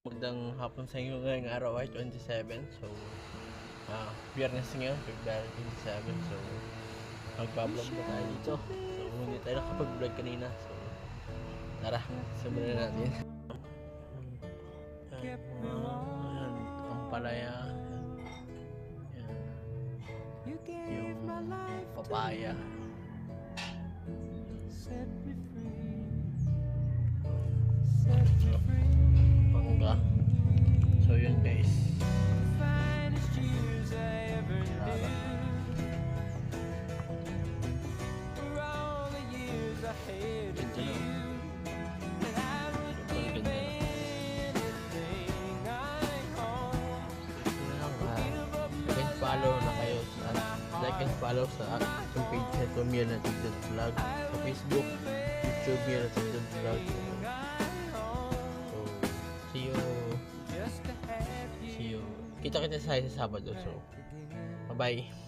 Magandang hapon sa inyo ngayong araw ay 27. So, biyernes ngayon, February 27. So, magpa-vlog na tayo dito. So, hindi tayo nakapag-vlog kanina. So, tara, simulan natin. Ayan, ang palaya. Ayan. Yung papaya. Mangga. So yun guys. Ganda na. Sobrang ganda na. Follow na kayo sa like and follow sa aking page na ito, Mia Natidon Vlog, sa Facebook, YouTube, Mia Natidon Vlog. So, see you. Kita sa Sabado. So, bye-bye.